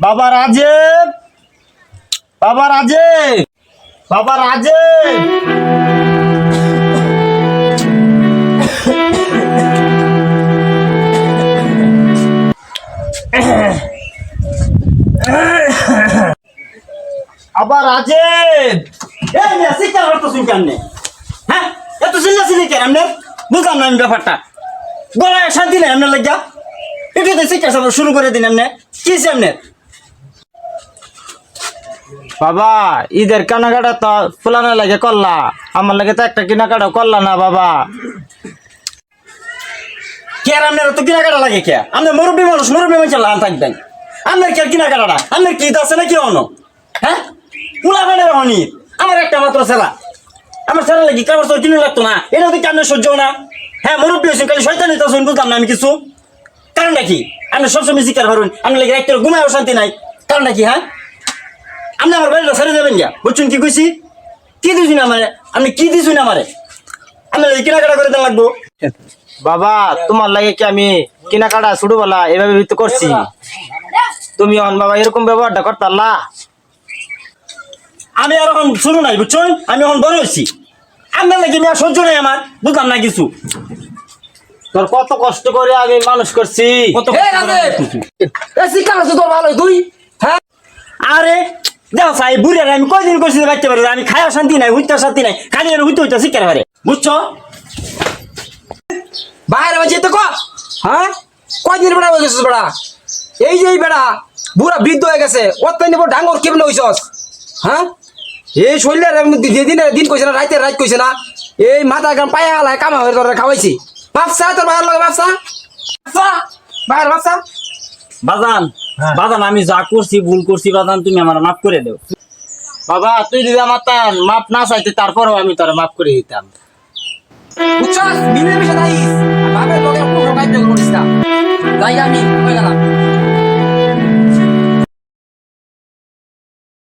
বাবা রাজীব, বাবা রাজীব, বাবা রাজীব। আবার রাজীব, এই মেসি কেন করতেছেন কেমনে? হ্যাঁ, এত চিল্লাচিল্লি কেন আপনি? বুঝলাম না আমি ব্যাপারটা। গলায় শান্তি নেই আপনার লাগিয়া। একটু তো শিক্ষা শুরু করে দিন আপনি। কি সামনে বাবা? ঈদের কেনাকাটা তো ফুলানো লাগে করলা, আমার লাগে তো একটা কেনাকাটা করলা না বাবা। কে আর আপনার তো কেনাকাটা লাগে কে? আপনার মুরব্বী মানুষ, মুরব্বী মানুষ লান থাকবেন। আপনার কে কেনাকাটাটা? আপনার কি আছে নাকি অনো? হ্যাঁ, পুলা বেড়ে রহনি। আমার একটা মাত্র ছেলা, আমার ছেলে লাগি কাবার তোর কিনে লাগতো না, এটা তো কেমন সহ্য না? হ্যাঁ, মুরব্বী হয়েছেন, খালি শয়তানি তো বুঝলাম না আমি কিছু। কারণটা কি? আপনি সবসময় শিকার করুন, আপনি লাগে একটা ঘুমায়ও শান্তি নাই। কারণটা কি? হ্যাঁ, আপনি আমার বাড়িটা ছেড়ে যাবেন গিয়া, বুঝছেন কি কইছি? কি দিছুন আমারে? আপনি কি দিছুন আমারে? আমি কেনাকাটা করে দেন লাগবো বাবা। তোমার লাগে কি আমি কেনাকাটা ছোটবেলা এভাবে তো করছি? তুমি এখন বাবা এরকম ব্যবহারটা করতাল্লা? আমি আর এখন শুরু নাই, বুঝছেন? আমি এখন বড় হয়েছি, আপনার লাগে মেয়ে সহ্য নেই আমার, বুঝলাম না কিছু। তোর কত কষ্ট করে আমি মানুষ করছি, কত তোর ভালো তুই। হ্যাঁ, আরে দেখো সাই বুড়ি আমি কয়দিন করছি বাচ্চা পারে, আমি খাওয়া শান্তি নাই, হইতে শান্তি নাই, খালি হইতে হইতে শিকার পারে, বুঝছো? বাইরে বাজে তো কর। হ্যাঁ, কয়দিন বেড়া হয়ে গেছিস বেড়া? এই যে এই বেড়া বুড়া বৃদ্ধ হয়ে গেছে, ওর তাই নেবো ডাঙ্গর কেমনে হইছস? হ্যাঁ, এই শরীরের যেদিন দিন কইছে না, রাইতে রাত কইছে না, এই মাথা গান পায়ে আলায় কামা হয়ে তোর খাওয়াইছি। বাপসা তোর বাইরের লগে বাপসা, বাপসা বাইরের বাপসা। বাজান, বাজান আমি যা করছি ভুল করছি বাজান, তুমি আমার মাফ করে দেও বাবা। তুই যদি আমার মাফ না চাইতে তারপরেও আমি তোর মাফ করে দিতাম। বুঝছস? মিলে মিশে যাইস, বাপের লগে কোনো কাজ করিস না। যাই আমি কই গেলাম।